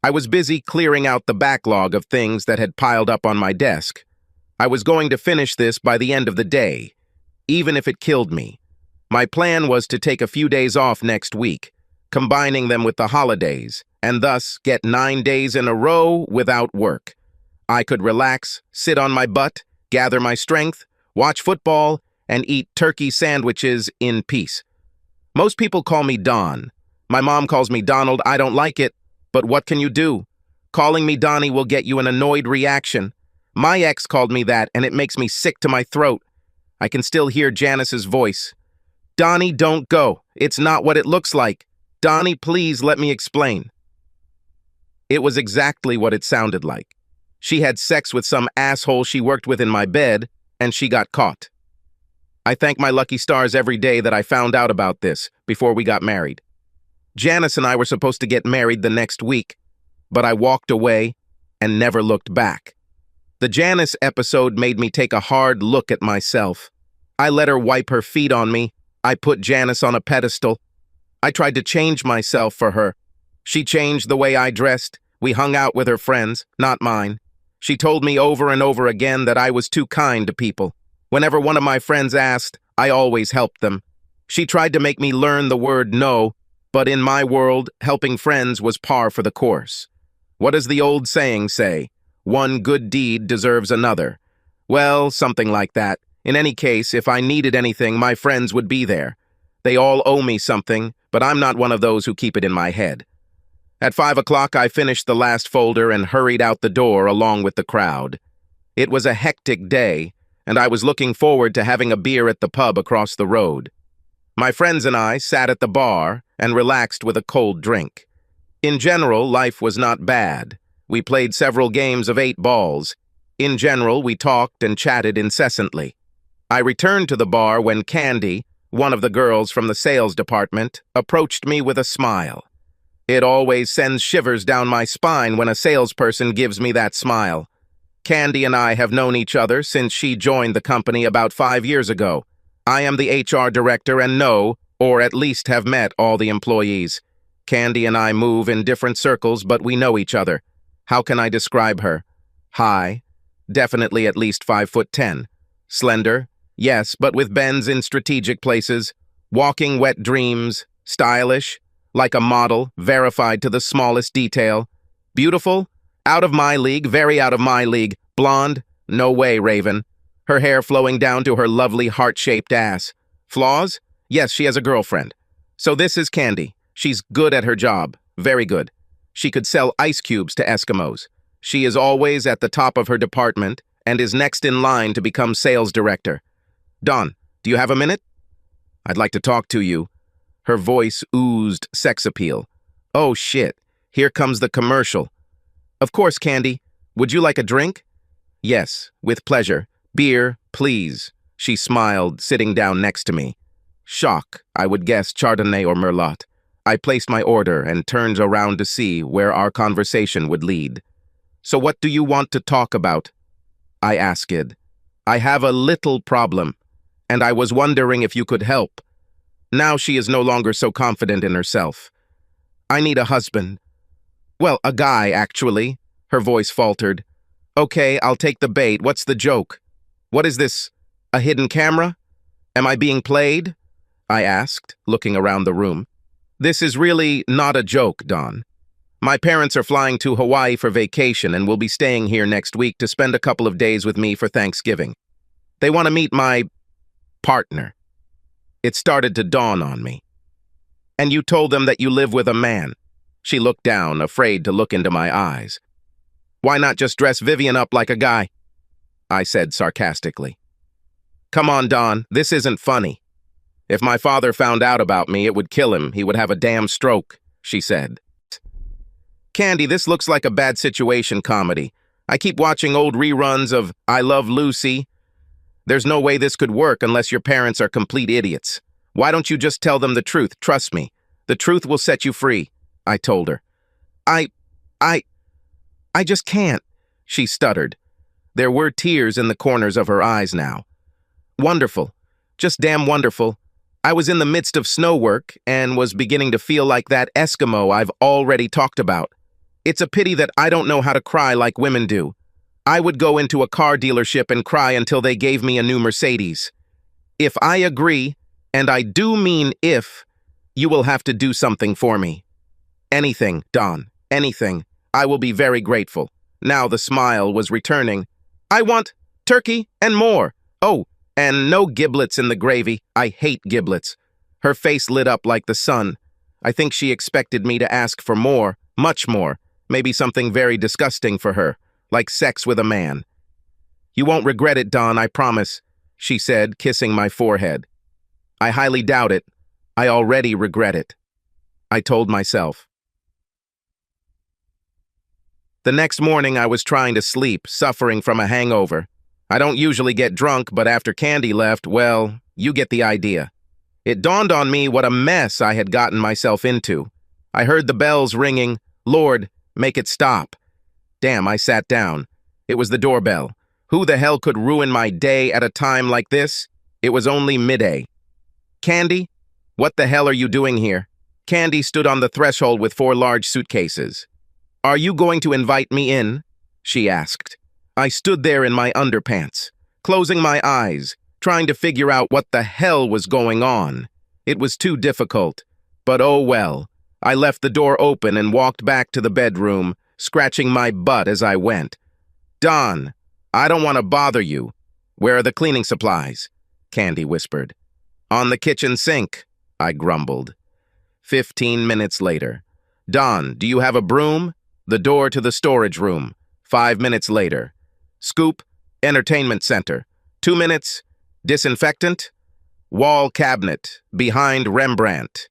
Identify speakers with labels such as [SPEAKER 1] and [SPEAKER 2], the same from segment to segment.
[SPEAKER 1] I was busy clearing out the backlog of things that had piled up on my desk. I was going to finish this by the end of the day, even if it killed me. My plan was to take a few days off next week, combining them with the holidays, and thus get 9 days in a row without work. I could relax, sit on my butt, gather my strength, watch football, and eat turkey sandwiches in peace. Most people call me Don. My mom calls me Donald. I don't like it, but what can you do? Calling me Donnie will get you an annoyed reaction. My ex called me that, and it makes me sick to my throat. I can still hear Janice's voice. Donnie, don't go. It's not what it looks like. Donnie, please let me explain. It was exactly what it sounded like. She had sex with some asshole she worked with in my bed, and she got caught. I thank my lucky stars every day that I found out about this before we got married. Janice and I were supposed to get married the next week, but I walked away and never looked back. The Janice episode made me take a hard look at myself. I let her wipe her feet on me. I put Janice on a pedestal. I tried to change myself for her. She changed the way I dressed. We hung out with her friends, not mine. She told me over and over again that I was too kind to people. Whenever one of my friends asked, I always helped them. She tried to make me learn the word no, but in my world, helping friends was par for the course. What does the old saying say? One good deed deserves another. Well, something like that. In any case, if I needed anything, my friends would be there. They all owe me something, but I'm not one of those who keep it in my head. At 5 o'clock, I finished the last folder and hurried out the door along with the crowd. It was a hectic day, and I was looking forward to having a beer at the pub across the road. My friends and I sat at the bar and relaxed with a cold drink. In general, life was not bad. We played several games of 8 balls. In general, we talked and chatted incessantly. I returned to the bar when Candy, one of the girls from the sales department, approached me with a smile. It always sends shivers down my spine when a salesperson gives me that smile. Candy and I have known each other since she joined the company about 5 years ago. I am the HR director and know, or at least have met, all the employees. Candy and I move in different circles, but we know each other. How can I describe her? High, definitely at least 5'10". Slender, yes, but with bends in strategic places. Walking wet dreams. Stylish, like a model, verified to the smallest detail. Beautiful, out of my league, very out of my league. Blonde, no way, Raven. Her hair flowing down to her lovely heart-shaped ass. Flaws? Yes, she has a girlfriend. So this is Candy. She's good at her job. Very good. She could sell ice cubes to Eskimos. She is always at the top of her department and is next in line to become sales director. Don, do you have a minute? I'd like to talk to you. Her voice oozed sex appeal. Oh shit, here comes the commercial. Of course, Candy. Would you like a drink? Yes, with pleasure. Beer, please. She smiled, sitting down next to me. Shock, I would guess Chardonnay or Merlot. I placed my order and turned around to see where our conversation would lead. So what do you want to talk about? I asked. I have a little problem, and I was wondering if you could help. Now she is no longer so confident in herself. I need a husband. Well, a guy, actually. Her voice faltered. Okay, I'll take the bait. What's the joke? What is this? A hidden camera? Am I being played? I asked, looking around the room. This is really not a joke, Don. My parents are flying to Hawaii for vacation and will be staying here next week to spend a couple of days with me for Thanksgiving. They want to meet my partner. It started to dawn on me. And you told them that you live with a man. She looked down, afraid to look into my eyes. Why not just dress Vivian up like a guy? I said sarcastically. Come on, Don, this isn't funny. If my father found out about me, it would kill him. He would have a damn stroke, she said. Candy, this looks like a bad situation comedy. I keep watching old reruns of I Love Lucy. There's no way this could work unless your parents are complete idiots. Why don't you just tell them the truth? Trust me. The truth will set you free, I told her. I just can't, she stuttered. There were tears in the corners of her eyes now. Wonderful. Just damn wonderful. I was in the midst of snow work and was beginning to feel like that Eskimo I've already talked about. It's a pity that I don't know how to cry like women do. I would go into a car dealership and cry until they gave me a new Mercedes. If I agree, and I do mean if, you will have to do something for me. Anything, Don, anything. I will be very grateful. Now the smile was returning. I want turkey and more. Oh, and no giblets in the gravy. I hate giblets. Her face lit up like the sun. I think she expected me to ask for more, much more. Maybe something very disgusting for her, like sex with a man. You won't regret it, Don, I promise, she said, kissing my forehead. I highly doubt it. I already regret it, I told myself. The next morning I was trying to sleep, suffering from a hangover. I don't usually get drunk, but after Candy left, well, you get the idea. It dawned on me what a mess I had gotten myself into. I heard the bells ringing. Lord, make it stop. Damn, I sat down. It was the doorbell. Who the hell could ruin my day at a time like this? It was only midday. Candy? What the hell are you doing here? Candy stood on the threshold with 4 large suitcases. Are you going to invite me in? She asked. I stood there in my underpants, closing my eyes, trying to figure out what the hell was going on. It was too difficult, but oh well. I left the door open and walked back to the bedroom, scratching my butt as I went. Don, I don't want to bother you. Where are the cleaning supplies? Candy whispered. On the kitchen sink, I grumbled. 15 minutes later. Don, do you have a broom? The door to the storage room. 5 minutes later. Scoop, entertainment center. 2 minutes. Disinfectant. Wall cabinet, behind Rembrandt.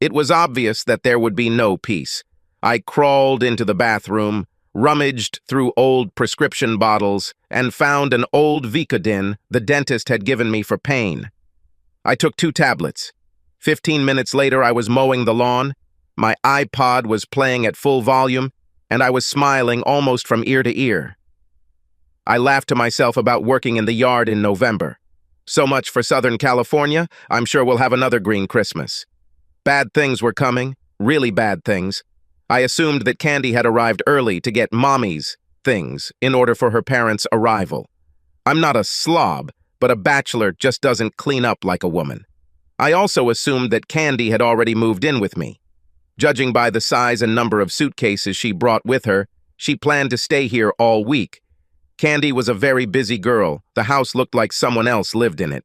[SPEAKER 1] It was obvious that there would be no peace. I crawled into the bathroom, rummaged through old prescription bottles, and found an old Vicodin the dentist had given me for pain. I took 2 tablets. 15 minutes later, I was mowing the lawn. My iPod was playing at full volume, and I was smiling almost from ear to ear. I laughed to myself about working in the yard in November. So much for Southern California, I'm sure we'll have another green Christmas. Bad things were coming, really bad things. I assumed that Candy had arrived early to get Mommy's things in order for her parents' arrival. I'm not a slob, but a bachelor just doesn't clean up like a woman. I also assumed that Candy had already moved in with me. Judging by the size and number of suitcases she brought with her, she planned to stay here all week. Candy was a very busy girl. The house looked like someone else lived in it.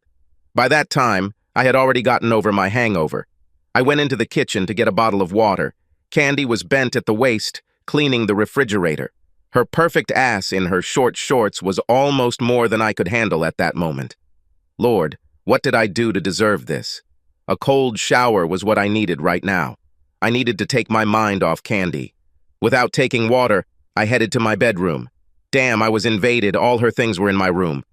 [SPEAKER 1] By that time, I had already gotten over my hangover. I went into the kitchen to get a bottle of water. Candy was bent at the waist, cleaning the refrigerator. Her perfect ass in her short shorts was almost more than I could handle at that moment. Lord, what did I do to deserve this? A cold shower was what I needed right now. I needed to take my mind off Candy. Without taking water, I headed to my bedroom. Damn, I was invaded. All her things were in my room.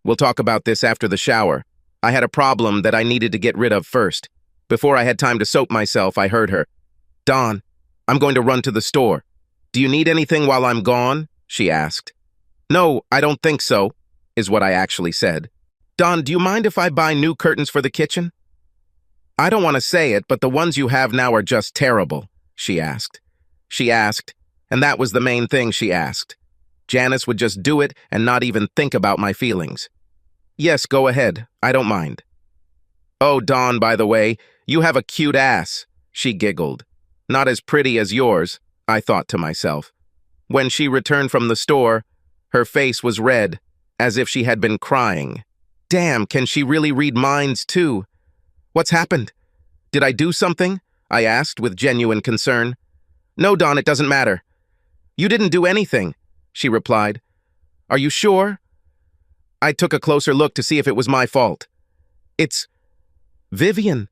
[SPEAKER 1] We'll talk about this after the shower. I had a problem that I needed to get rid of first. Before I had time to soap myself, I heard her. Don, I'm going to run to the store. Do you need anything while I'm gone? She asked. No, I don't think so, is what I actually said. Don, do you mind if I buy new curtains for the kitchen? I don't want to say it, but the ones you have now are just terrible, she asked. She asked, and that was the main thing she asked. Janice would just do it and not even think about my feelings. Yes, go ahead. I don't mind. Oh, Dawn, by the way, you have a cute ass, she giggled. Not as pretty as yours, I thought to myself. When she returned from the store, her face was red, as if she had been crying. Damn, can she really read minds too? What's happened? Did I do something? I asked with genuine concern. No, Dawn, it doesn't matter. You didn't do anything, she replied. Are you sure? I took a closer look to see if it was my fault. It's Vivian,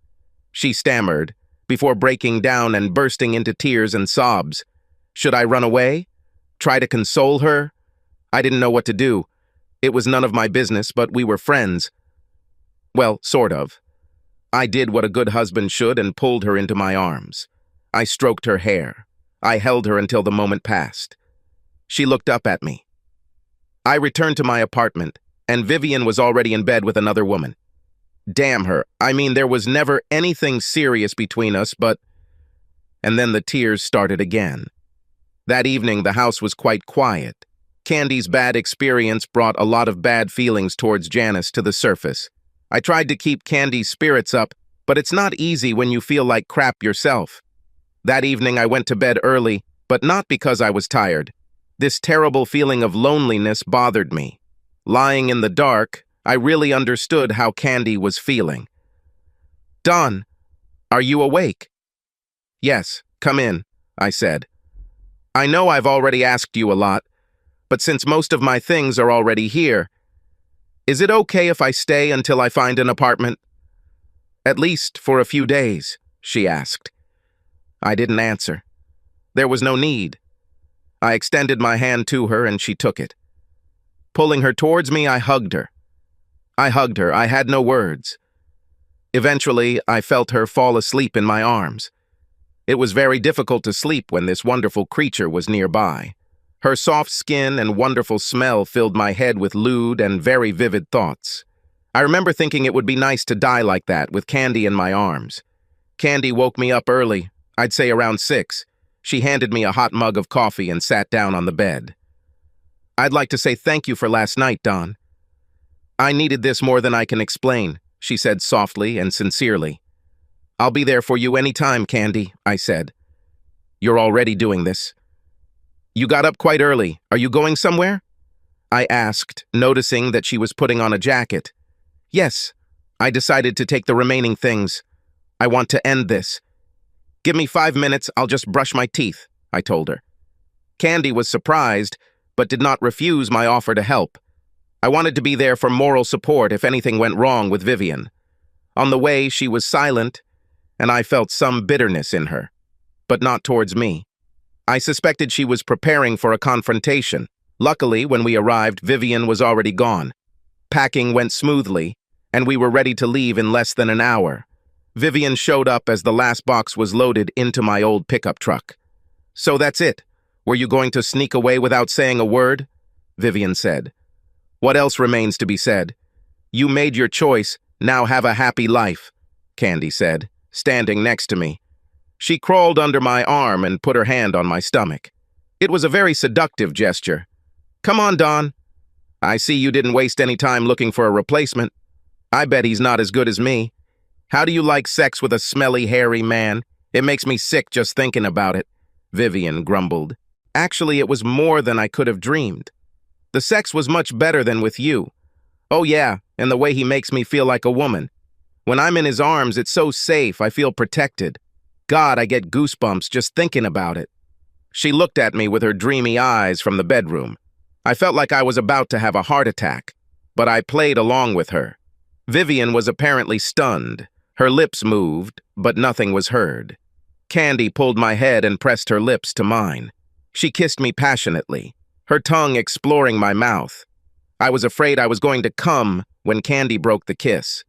[SPEAKER 1] she stammered, before breaking down and bursting into tears and sobs. Should I run away? Try to console her? I didn't know what to do. It was none of my business, but we were friends. Well, sort of. I did what a good husband should and pulled her into my arms. I stroked her hair. I held her until the moment passed. She looked up at me. I returned to my apartment, and Vivian was already in bed with another woman. Damn her. I mean, there was never anything serious between us, but... And then the tears started again. That evening, the house was quite quiet. Candy's bad experience brought a lot of bad feelings towards Janice to the surface. I tried to keep Candy's spirits up, but it's not easy when you feel like crap yourself. That evening, I went to bed early, but not because I was tired. This terrible feeling of loneliness bothered me. Lying in the dark, I really understood how Candy was feeling. "Dawn, are you awake?" "Yes, come in," I said. "I know I've already asked you a lot, but since most of my things are already here, is it okay if I stay until I find an apartment?" "At least for a few days," she asked. I didn't answer. There was no need. I extended my hand to her and she took it. Pulling her towards me, I hugged her. I had no words. Eventually, I felt her fall asleep in my arms. It was very difficult to sleep when this wonderful creature was nearby. Her soft skin and wonderful smell filled my head with lewd and very vivid thoughts. I remember thinking it would be nice to die like that, with Candy in my arms. Candy woke me up early, I'd say around 6. She handed me a hot mug of coffee and sat down on the bed. "I'd like to say thank you for last night, Dawn. I needed this more than I can explain," she said softly and sincerely. "I'll be there for you any time, Candy," I said. "You're already doing this." "You got up quite early. Are you going somewhere?" I asked, noticing that she was putting on a jacket. "Yes, I decided to take the remaining things. I want to end this. Give me 5 minutes, I'll just brush my teeth," I told her. Candy was surprised, but did not refuse my offer to help. I wanted to be there for moral support if anything went wrong with Vivian. On the way, she was silent, and I felt some bitterness in her, but not towards me. I suspected she was preparing for a confrontation. Luckily, when we arrived, Vivian was already gone. Packing went smoothly, and we were ready to leave in less than an hour. Vivian showed up as the last box was loaded into my old pickup truck. "So that's it. Were you going to sneak away without saying a word?" Vivian said. "What else remains to be said? You made your choice, now have a happy life," Candy said, standing next to me. She crawled under my arm and put her hand on my stomach. It was a very seductive gesture. "Come on, Dawn. I see you didn't waste any time looking for a replacement. I bet he's not as good as me. How do you like sex with a smelly, hairy man? It makes me sick just thinking about it," Vivian grumbled. "Actually, it was more than I could have dreamed. The sex was much better than with you. Oh yeah, and the way he makes me feel like a woman. When I'm in his arms, it's so safe, I feel protected. God, I get goosebumps just thinking about it." She looked at me with her dreamy eyes from the bedroom. I felt like I was about to have a heart attack, but I played along with her. Vivian was apparently stunned. Her lips moved, but nothing was heard. Candy pulled my head and pressed her lips to mine. She kissed me passionately, her tongue exploring my mouth. I was afraid I was going to come when Candy broke the kiss.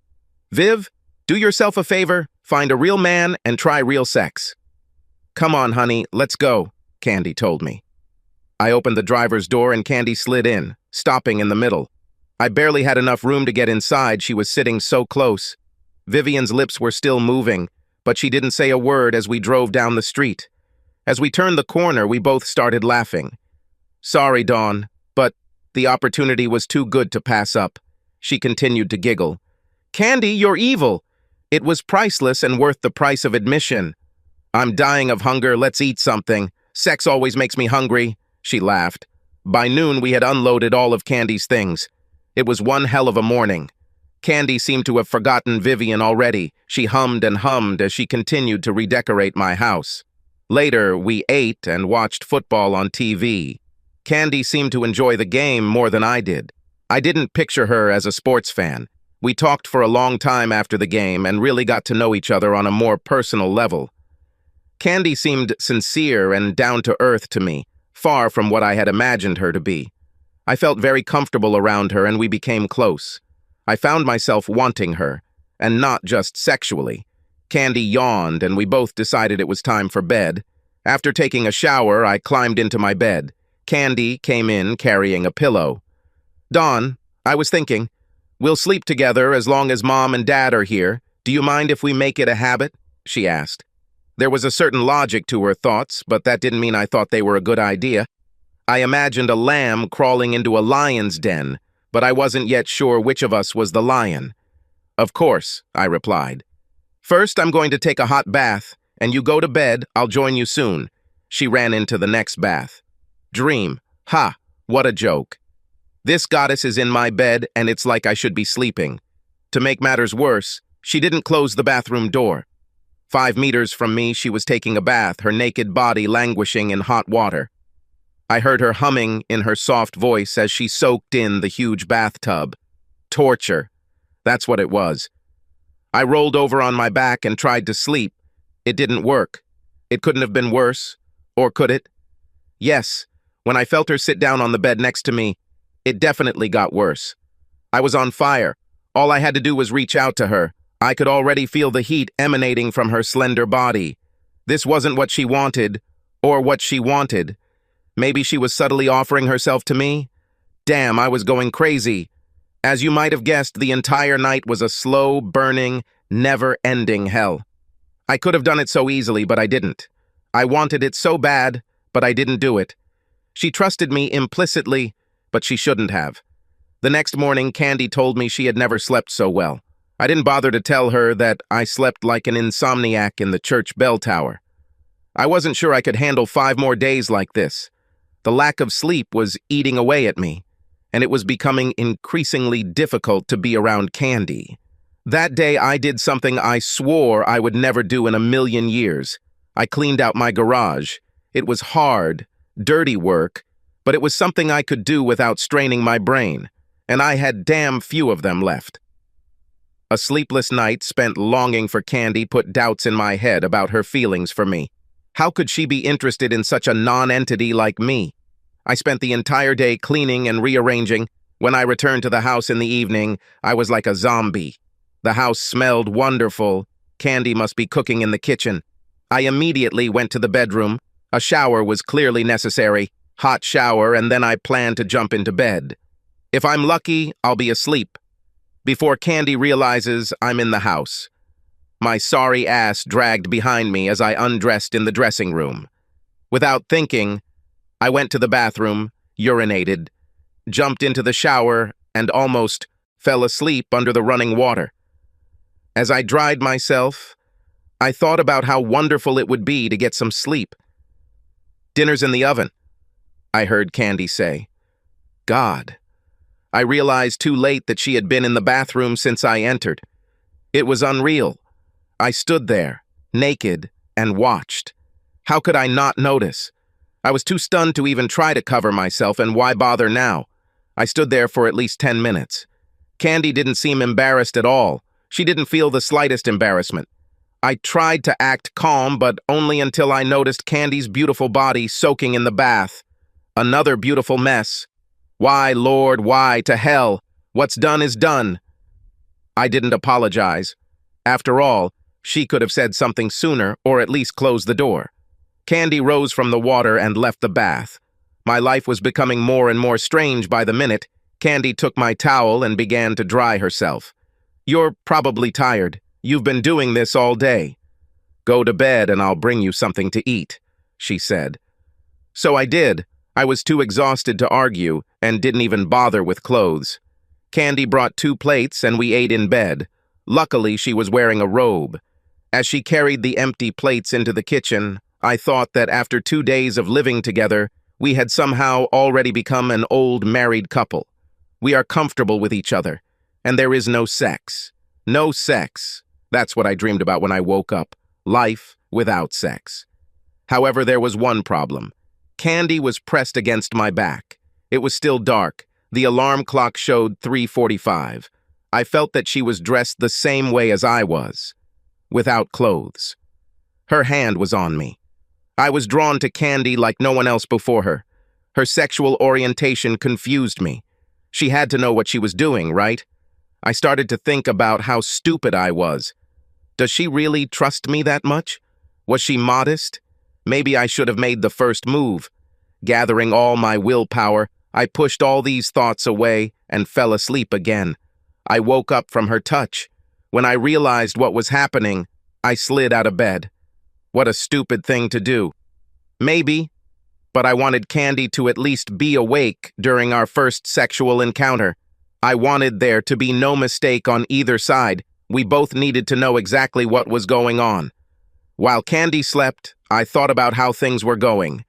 [SPEAKER 1] "Viv, do yourself a favor, find a real man and try real sex." "Come on, honey, let's go," Candy told me. I opened the driver's door and Candy slid in, stopping in the middle. I barely had enough room to get inside, she was sitting so close. Vivian's lips were still moving, but she didn't say a word as we drove down the street. As we turned the corner, we both started laughing. "Sorry, Dawn, but the opportunity was too good to pass up," she continued to giggle. "Candy, you're evil. It was priceless and worth the price of admission." "I'm dying of hunger, let's eat something. Sex always makes me hungry," she laughed. By noon, we had unloaded all of Candy's things. It was one hell of a morning. Candy seemed to have forgotten Vivian already. She hummed and hummed as she continued to redecorate my house. Later, we ate and watched football on TV. Candy seemed to enjoy the game more than I did. I didn't picture her as a sports fan. We talked for a long time after the game and really got to know each other on a more personal level. Candy seemed sincere and down-to-earth to me, far from what I had imagined her to be. I felt very comfortable around her and we became close. I found myself wanting her, and not just sexually. Candy yawned and we both decided it was time for bed. After taking a shower, I climbed into my bed. Candy came in carrying a pillow. "Dawn, I was thinking, we'll sleep together as long as Mom and Dad are here. Do you mind if we make it a habit?" she asked. There was a certain logic to her thoughts, but that didn't mean I thought they were a good idea. I imagined a lamb crawling into a lion's den, but I wasn't yet sure which of us was the lion. "Of course," I replied. "First, I'm going to take a hot bath, and you go to bed, I'll join you soon." She ran into the next bath. Dream. Ha! What a joke. This goddess is in my bed, and it's like I should be sleeping. To make matters worse, she didn't close the bathroom door. 5 meters from me, she was taking a bath, her naked body languishing in hot water. I heard her humming in her soft voice as she soaked in the huge bathtub. Torture. That's what it was. I rolled over on my back and tried to sleep. It didn't work. It couldn't have been worse. Or could it? Yes, when I felt her sit down on the bed next to me, it definitely got worse. I was on fire. All I had to do was reach out to her. I could already feel the heat emanating from her slender body. This wasn't what she wanted, or what she wanted. Maybe she was subtly offering herself to me? Damn, I was going crazy. As you might have guessed, the entire night was a slow, burning, never-ending hell. I could have done it so easily, but I didn't. I wanted it so bad, but I didn't do it. She trusted me implicitly, but she shouldn't have. The next morning, Candy told me she had never slept so well. I didn't bother to tell her that I slept like an insomniac in the church bell tower. I wasn't sure I could handle 5 more days like this. The lack of sleep was eating away at me, and it was becoming increasingly difficult to be around Candy. That day, I did something I swore I would never do in a million years. I cleaned out my garage. It was hard, dirty work, but it was something I could do without straining my brain, and I had damn few of them left. A sleepless night spent longing for Candy put doubts in my head about her feelings for me. How could she be interested in such a non-entity like me? I spent the entire day cleaning and rearranging. When I returned to the house in the evening, I was like a zombie. The house smelled wonderful. Candy must be cooking in the kitchen. I immediately went to the bedroom. A shower was clearly necessary. Hot shower, and then I planned to jump into bed. If I'm lucky, I'll be asleep before Candy realizes I'm in the house. My sorry ass dragged behind me as I undressed in the dressing room. Without thinking, I went to the bathroom, urinated, jumped into the shower, and almost fell asleep under the running water. As I dried myself, I thought about how wonderful it would be to get some sleep. "Dinner's in the oven," I heard Candy say. God. I realized too late that she had been in the bathroom since I entered. It was unreal. I stood there, naked, and watched. How could I not notice? I was too stunned to even try to cover myself, and why bother now? I stood there for at least 10 minutes. Candy didn't seem embarrassed at all. She didn't feel the slightest embarrassment. I tried to act calm, but only until I noticed Candy's beautiful body soaking in the bath. Another beautiful mess. Why, Lord, why? To hell. What's done is done. I didn't apologize. After all, she could have said something sooner, or at least closed the door. Candy rose from the water and left the bath. My life was becoming more and more strange by the minute. Candy took my towel and began to dry herself. "You're probably tired. You've been doing this all day. Go to bed and I'll bring you something to eat," she said. So I did. I was too exhausted to argue and didn't even bother with clothes. Candy brought 2 plates and we ate in bed. Luckily, she was wearing a robe. As she carried the empty plates into the kitchen, I thought that after 2 days of living together, we had somehow already become an old married couple. We are comfortable with each other, and there is no sex. No sex. That's what I dreamed about when I woke up. Life without sex. However, there was one problem. Candy was pressed against my back. It was still dark. The alarm clock showed 3:45. I felt that she was dressed the same way as I was, without clothes. Her hand was on me. I was drawn to Candy like no one else before her. Her sexual orientation confused me. She had to know what she was doing, right? I started to think about how stupid I was. Does she really trust me that much? Was she modest? Maybe I should have made the first move. Gathering all my willpower, I pushed all these thoughts away and fell asleep again. I woke up from her touch. When I realized what was happening, I slid out of bed. What a stupid thing to do. Maybe, but I wanted Candy to at least be awake during our first sexual encounter. I wanted there to be no mistake on either side. We both needed to know exactly what was going on. While Candy slept, I thought about how things were going.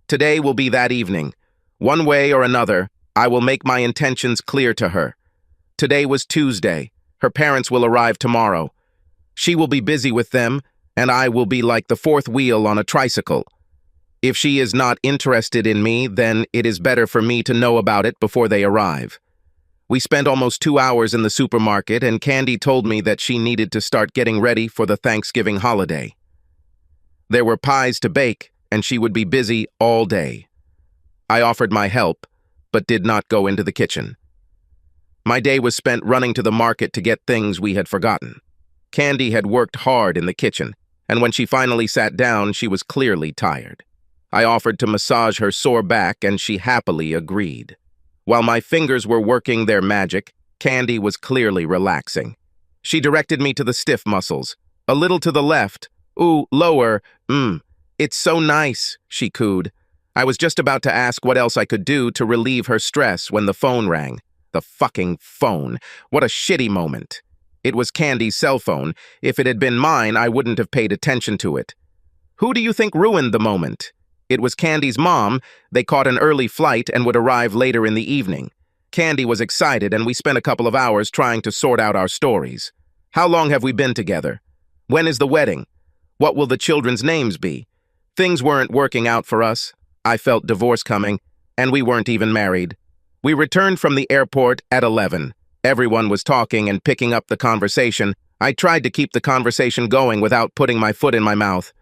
[SPEAKER 1] Today will be that evening. One way or another, I will make my intentions clear to her. Today was Tuesday. Her parents will arrive tomorrow. She will be busy with them, and I will be like the fourth wheel on a tricycle. If she is not interested in me, then it is better for me to know about it before they arrive. We spent almost 2 hours in the supermarket, and Candy told me that she needed to start getting ready for the Thanksgiving holiday. There were pies to bake, and she would be busy all day. I offered my help, but did not go into the kitchen. My day was spent running to the market to get things we had forgotten. Candy had worked hard in the kitchen, and when she finally sat down, she was clearly tired. I offered to massage her sore back, and she happily agreed. While my fingers were working their magic, Candy was clearly relaxing. She directed me to the stiff muscles. A little to the left. Ooh, lower. It's so nice, she cooed. I was just about to ask what else I could do to relieve her stress when the phone rang. The fucking phone. What a shitty moment. It was Candy's cell phone. If it had been mine, I wouldn't have paid attention to it. Who do you think ruined the moment? It was Candy's mom. They caught an early flight and would arrive later in the evening. Candy was excited, and we spent a couple of hours trying to sort out our stories. How long have we been together? When is the wedding? What will the children's names be? Things weren't working out for us. I felt divorce coming, and we weren't even married. We returned from the airport at 11. Everyone was talking and picking up the conversation. I tried to keep the conversation going without putting my foot in my mouth.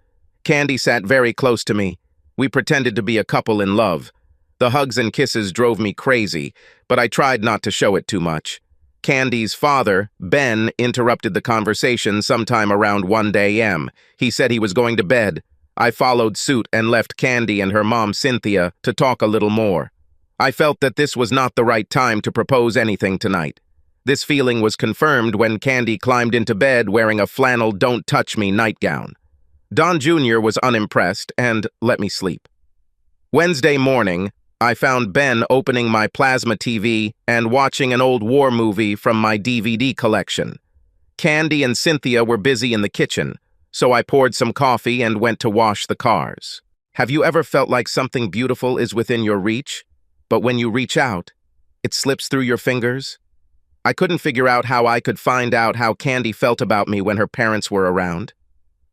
[SPEAKER 1] Candy sat very close to me. We pretended to be a couple in love. The hugs and kisses drove me crazy, but I tried not to show it too much. Candy's father, Ben, interrupted the conversation sometime around 1 a.m. He said he was going to bed. I followed suit and left Candy and her mom, Cynthia, to talk a little more. I felt that this was not the right time to propose anything tonight. This feeling was confirmed when Candy climbed into bed wearing a flannel "Don't Touch Me" nightgown. Don Jr. was unimpressed and let me sleep. Wednesday morning, I found Ben opening my plasma TV and watching an old war movie from my DVD collection. Candy and Cynthia were busy in the kitchen, so I poured some coffee and went to wash the cars. Have you ever felt like something beautiful is within your reach, but when you reach out, it slips through your fingers? I couldn't figure out how I could find out how Candy felt about me when her parents were around.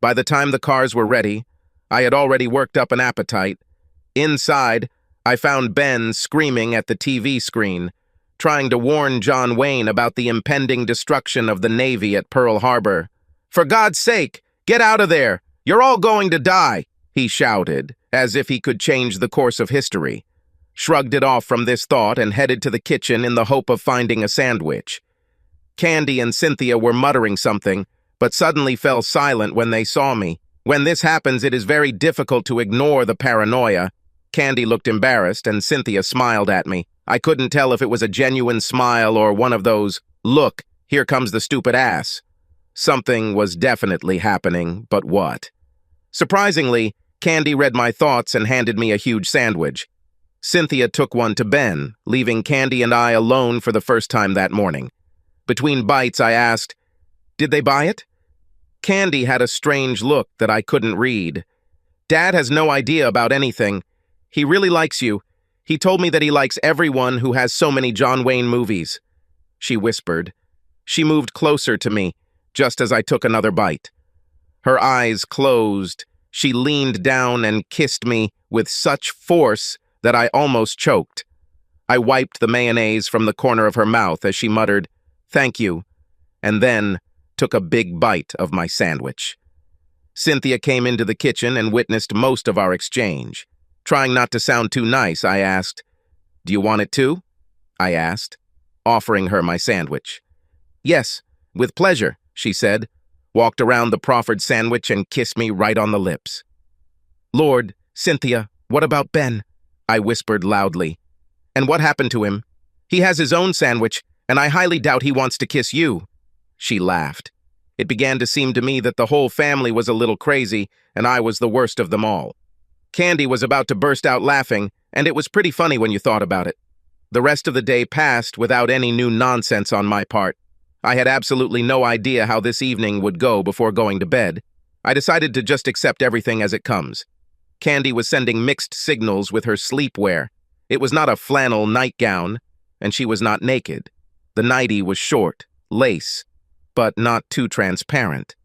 [SPEAKER 1] By the time the cars were ready, I had already worked up an appetite. Inside, I found Ben screaming at the TV screen, trying to warn John Wayne about the impending destruction of the Navy at Pearl Harbor. "For God's sake, get out of there! You're all going to die!" he shouted, as if he could change the course of history. Shrugged it off from this thought and headed to the kitchen in the hope of finding a sandwich. Candy and Cynthia were muttering something, but suddenly fell silent when they saw me. When this happens, it is very difficult to ignore the paranoia. Candy looked embarrassed, and Cynthia smiled at me. I couldn't tell if it was a genuine smile or one of those, "Look, here comes the stupid ass." Something was definitely happening, but what? Surprisingly, Candy read my thoughts and handed me a huge sandwich. Cynthia took one to Ben, leaving Candy and I alone for the first time that morning. Between bites, I asked, "Did they buy it?" Candy had a strange look that I couldn't read. "Dad has no idea about anything. He really likes you. He told me that he likes everyone who has so many John Wayne movies," she whispered. She moved closer to me, just as I took another bite. Her eyes closed. She leaned down and kissed me with such force that I almost choked. I wiped the mayonnaise from the corner of her mouth as she muttered, "Thank you," and then took a big bite of my sandwich. Cynthia came into the kitchen and witnessed most of our exchange. Trying not to sound too nice, I asked, "Do you want it too?" I asked, offering her my sandwich. "Yes, with pleasure," she said, walked around the proffered sandwich and kissed me right on the lips. "Lord, Cynthia, what about Ben?" I whispered loudly. "And what happened to him? He has his own sandwich, and I highly doubt he wants to kiss you." She laughed. It began to seem to me that the whole family was a little crazy, and I was the worst of them all. Candy was about to burst out laughing, and it was pretty funny when you thought about it. The rest of the day passed without any new nonsense on my part. I had absolutely no idea how this evening would go before going to bed. I decided to just accept everything as it comes. Candy was sending mixed signals with her sleepwear. It was not a flannel nightgown, and she was not naked. The nightie was short, lace, but not too transparent.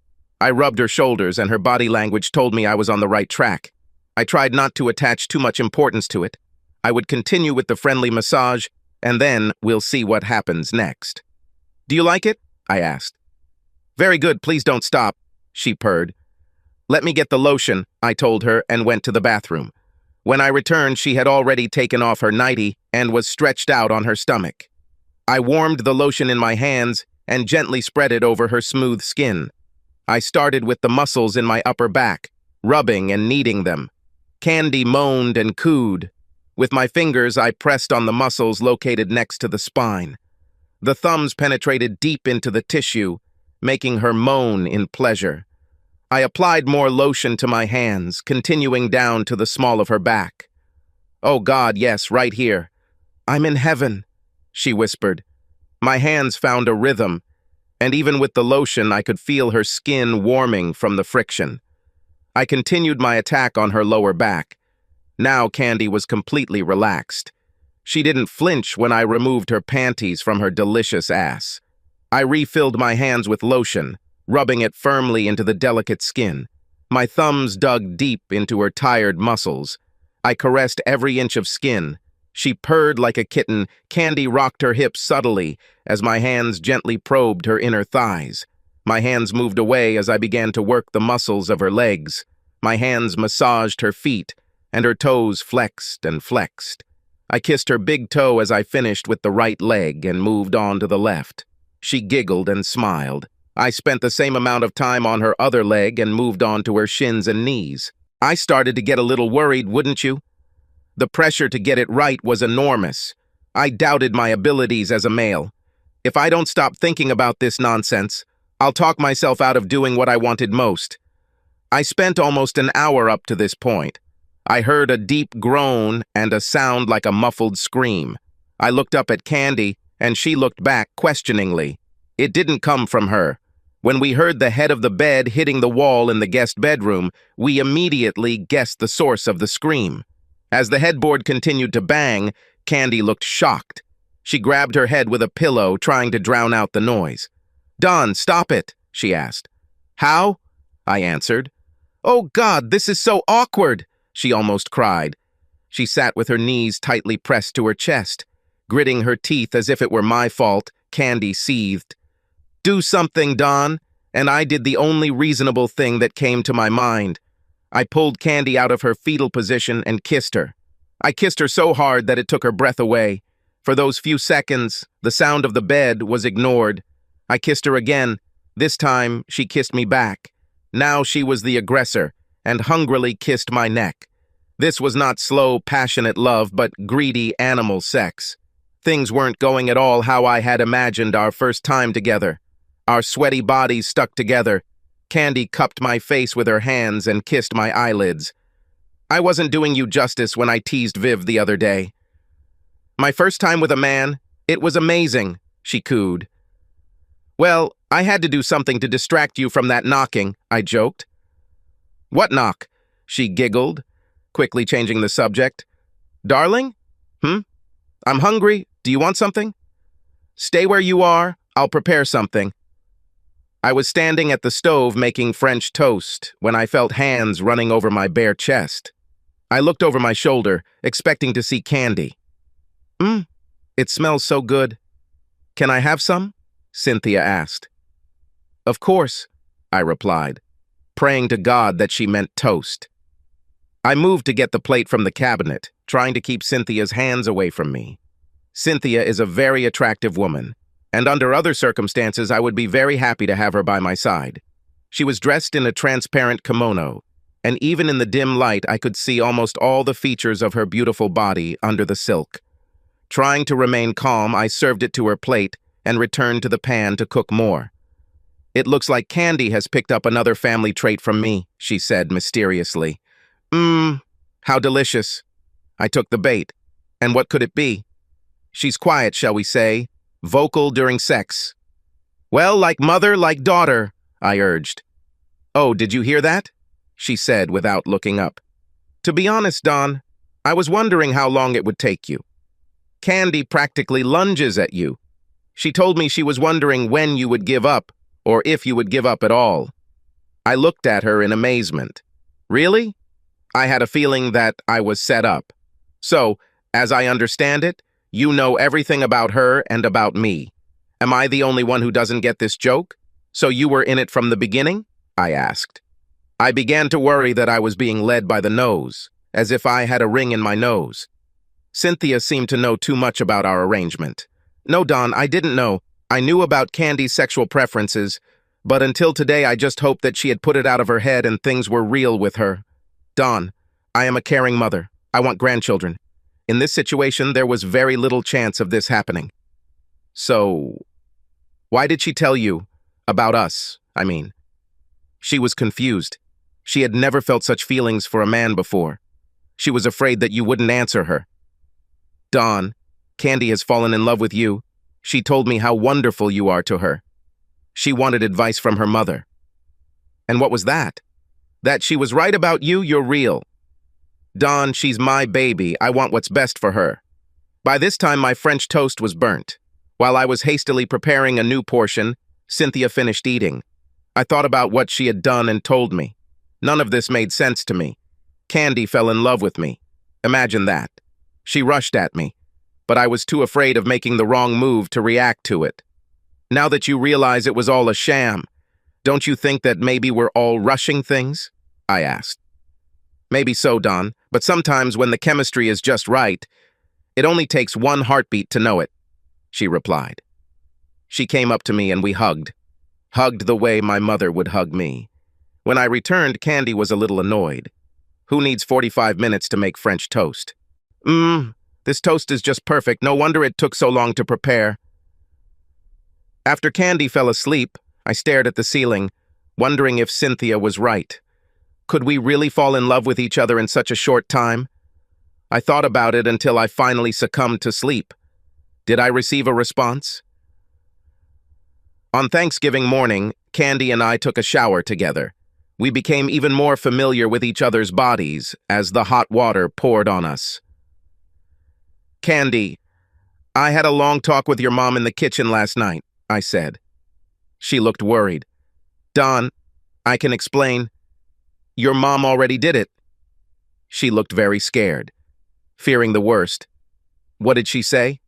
[SPEAKER 1] I rubbed her shoulders, and her body language told me I was on the right track. I tried not to attach too much importance to it. I would continue with the friendly massage, and then we'll see what happens next. "Do you like it?" I asked. "Very good, please don't stop," she purred. "Let me get the lotion," I told her, and went to the bathroom. When I returned, she had already taken off her nightie and was stretched out on her stomach. I warmed the lotion in my hands and gently spread it over her smooth skin. I started with the muscles in my upper back, rubbing and kneading them. Candy moaned and cooed. With my fingers, I pressed on the muscles located next to the spine. The thumbs penetrated deep into the tissue, making her moan in pleasure. I applied more lotion to my hands, continuing down to the small of her back. "Oh God, yes, right here. I'm in heaven," she whispered. My hands found a rhythm, and even with the lotion, I could feel her skin warming from the friction. I continued my attack on her lower back. Now Candy was completely relaxed. She didn't flinch when I removed her panties from her delicious ass. I refilled my hands with lotion, rubbing it firmly into the delicate skin. My thumbs dug deep into her tired muscles. I caressed every inch of skin. She purred like a kitten. Candy rocked her hips subtly as my hands gently probed her inner thighs. My hands moved away as I began to work the muscles of her legs. My hands massaged her feet, and her toes flexed and flexed. I kissed her big toe as I finished with the right leg and moved on to the left. She giggled and smiled. I spent the same amount of time on her other leg and moved on to her shins and knees. I started to get a little worried, wouldn't you? The pressure to get it right was enormous. I doubted my abilities as a male. If I don't stop thinking about this nonsense, I'll talk myself out of doing what I wanted most. I spent almost an hour up to this point. I heard a deep groan and a sound like a muffled scream. I looked up at Candy, and she looked back questioningly. It didn't come from her. When we heard the head of the bed hitting the wall in the guest bedroom, we immediately guessed the source of the scream. As the headboard continued to bang, Candy looked shocked. She grabbed her head with a pillow, trying to drown out the noise. "Don, stop it," she asked. "How?" I answered. "Oh God, this is so awkward," she almost cried. She sat with her knees tightly pressed to her chest. Gritting her teeth as if it were my fault, Candy seethed. "Do something, Don," and I did the only reasonable thing that came to my mind. I pulled Candy out of her fetal position and kissed her. I kissed her so hard that it took her breath away. For those few seconds, the sound of the bed was ignored. I kissed her again. This time, she kissed me back. Now she was the aggressor, and hungrily kissed my neck. This was not slow, passionate love, but greedy animal sex. Things weren't going at all how I had imagined our first time together. Our sweaty bodies stuck together. Candy cupped my face with her hands and kissed my eyelids. I wasn't doing you justice when I teased Viv the other day. "My first time with a man, it was amazing," she cooed. "Well, I had to do something to distract you from that knocking," I joked. "What knock?" she giggled, quickly changing the subject. "Darling? I'm hungry. Do you want something?" "Stay where you are. I'll prepare something." I was standing at the stove making French toast when I felt hands running over my bare chest. I looked over my shoulder, expecting to see Candy. It smells so good. Can I have some?" Cynthia asked. "Of course," I replied, praying to God that she meant toast. I moved to get the plate from the cabinet, trying to keep Cynthia's hands away from me. Cynthia is a very attractive woman, and under other circumstances I would be very happy to have her by my side. She was dressed in a transparent kimono, and even in the dim light I could see almost all the features of her beautiful body under the silk. Trying to remain calm, I served it to her plate and returned to the pan to cook more. It looks like Candy has picked up another family trait from me, she said mysteriously. How delicious. I took the bait. And what could it be? She's quiet, shall we say, vocal during sex. Well, like mother, like daughter, I urged. Oh, did you hear that? She said without looking up. To be honest, Don, I was wondering how long it would take you. Candy practically lunges at you. She told me she was wondering when you would give up, or if you would give up at all. I looked at her in amazement. Really? I had a feeling that I was set up. So, as I understand it, you know everything about her and about me. Am I the only one who doesn't get this joke? So you were in it from the beginning? I asked. I began to worry that I was being led by the nose, as if I had a ring in my nose. Cynthia seemed to know too much about our arrangement. No, Don, I didn't know. I knew about Candy's sexual preferences, but until today I just hoped that she had put it out of her head and things were real with her. Don, I am a caring mother. I want grandchildren. In this situation, there was very little chance of this happening. So, why did she tell you? About us, I mean. She was confused. She had never felt such feelings for a man before. She was afraid that you wouldn't answer her. Don, Candy has fallen in love with you. She told me how wonderful you are to her. She wanted advice from her mother. And what was that? That she was right about you, you're real. Don, she's my baby. I want what's best for her. By this time, my French toast was burnt. While I was hastily preparing a new portion, Cynthia finished eating. I thought about what she had done and told me. None of this made sense to me. Candy fell in love with me. Imagine that. She rushed at me, but I was too afraid of making the wrong move to react to it. Now that you realize it was all a sham, don't you think that maybe we're all rushing things? I asked. Maybe so, Don, but sometimes when the chemistry is just right, it only takes one heartbeat to know it, she replied. She came up to me and we hugged the way my mother would hug me. When I returned, Candy was a little annoyed. Who needs 45 minutes to make French toast? This toast is just perfect. No wonder it took so long to prepare. After Candy fell asleep, I stared at the ceiling, wondering if Cynthia was right. Could we really fall in love with each other in such a short time? I thought about it until I finally succumbed to sleep. Did I receive a response? On Thanksgiving morning, Candy and I took a shower together. We became even more familiar with each other's bodies as the hot water poured on us. Candy, I had a long talk with your mom in the kitchen last night, I said. She looked worried. Don, I can explain. Your mom already did it. She looked very scared, fearing the worst. What did she say?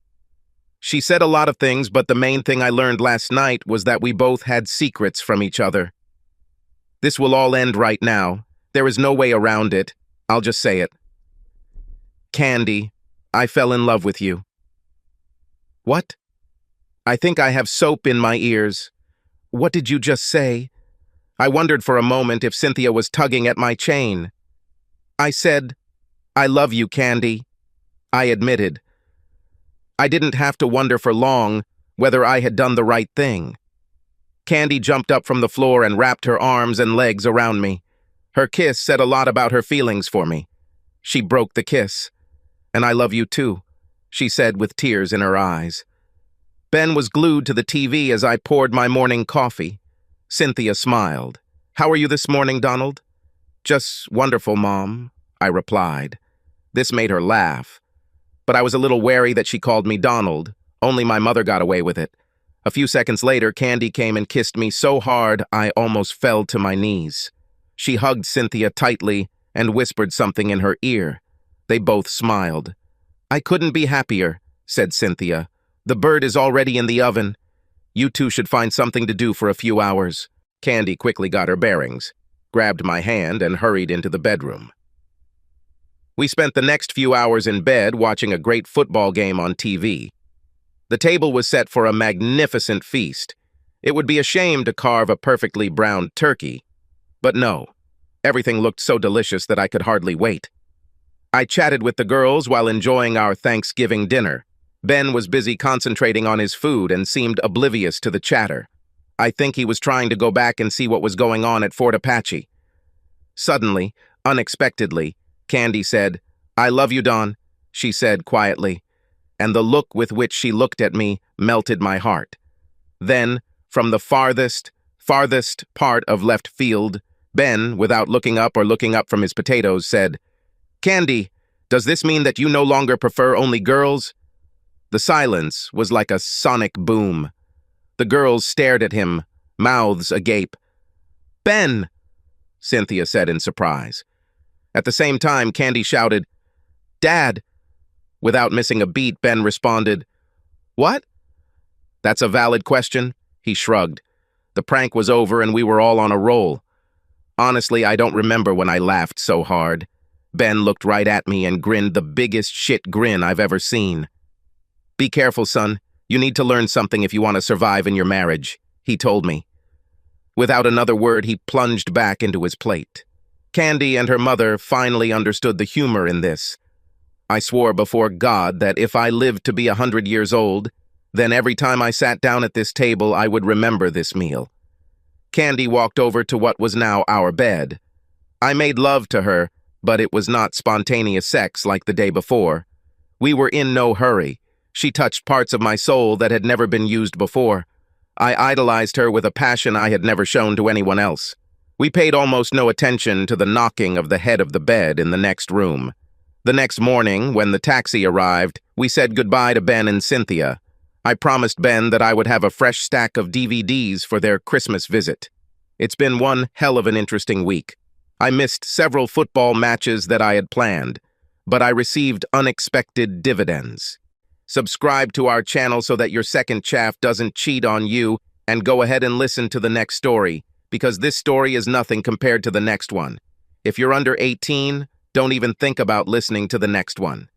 [SPEAKER 1] She said a lot of things, but the main thing I learned last night was that we both had secrets from each other. This will all end right now. There is no way around it. I'll just say it. Candy, I fell in love with you. What? I think I have soap in my ears. What did you just say? I wondered for a moment if Cynthia was tugging at my chain. I said, I love you, Candy. I admitted. I didn't have to wonder for long whether I had done the right thing. Candy jumped up from the floor and wrapped her arms and legs around me. Her kiss said a lot about her feelings for me. She broke the kiss. And I love you too, she said with tears in her eyes. Ben was glued to the TV as I poured my morning coffee. Cynthia smiled. How are you this morning, Donald? Just wonderful, Mom, I replied. This made her laugh. But I was a little wary that she called me Donald. Only my mother got away with it. A few seconds later, Candy came and kissed me so hard I almost fell to my knees. She hugged Cynthia tightly and whispered something in her ear. They both smiled. I couldn't be happier, said Cynthia. The bird is already in the oven. You two should find something to do for a few hours. Candy quickly got her bearings, grabbed my hand, and hurried into the bedroom. We spent the next few hours in bed watching a great football game on TV. The table was set for a magnificent feast. It would be a shame to carve a perfectly browned turkey. But no, everything looked so delicious that I could hardly wait. I chatted with the girls while enjoying our Thanksgiving dinner. Ben was busy concentrating on his food and seemed oblivious to the chatter. I think he was trying to go back and see what was going on at Fort Apache. Suddenly, unexpectedly, Candy said, "I love you, Don," she said quietly, and the look with which she looked at me melted my heart. Then, from the farthest part of left field, Ben, without looking up or looking up from his potatoes, said, "Candy, does this mean that you no longer prefer only girls?" The silence was like a sonic boom. The girls stared at him, mouths agape. "Ben!" Cynthia said in surprise. At the same time, Candy shouted, "Dad!" Without missing a beat, Ben responded, "What?" "That's a valid question," he shrugged. The prank was over and we were all on a roll. Honestly, I don't remember when I laughed so hard. Ben looked right at me and grinned the biggest shit grin I've ever seen. "Be careful, son. You need to learn something if you want to survive in your marriage," he told me. Without another word, he plunged back into his plate. Candy and her mother finally understood the humor in this. I swore before God that if I lived to be 100 years old, then every time I sat down at this table, I would remember this meal. Candy walked over to what was now our bed. I made love to her, but it was not spontaneous sex like the day before. We were in no hurry. She touched parts of my soul that had never been used before. I idolized her with a passion I had never shown to anyone else. We paid almost no attention to the knocking of the head of the bed in the next room. The next morning, when the taxi arrived, we said goodbye to Ben and Cynthia. I promised Ben that I would have a fresh stack of DVDs for their Christmas visit. It's been one hell of an interesting week. I missed several football matches that I had planned, but I received unexpected dividends. Subscribe to our channel so that your second chaff doesn't cheat on you, and go ahead and listen to the next story, because this story is nothing compared to the next one. If you're under 18, don't even think about listening to the next one.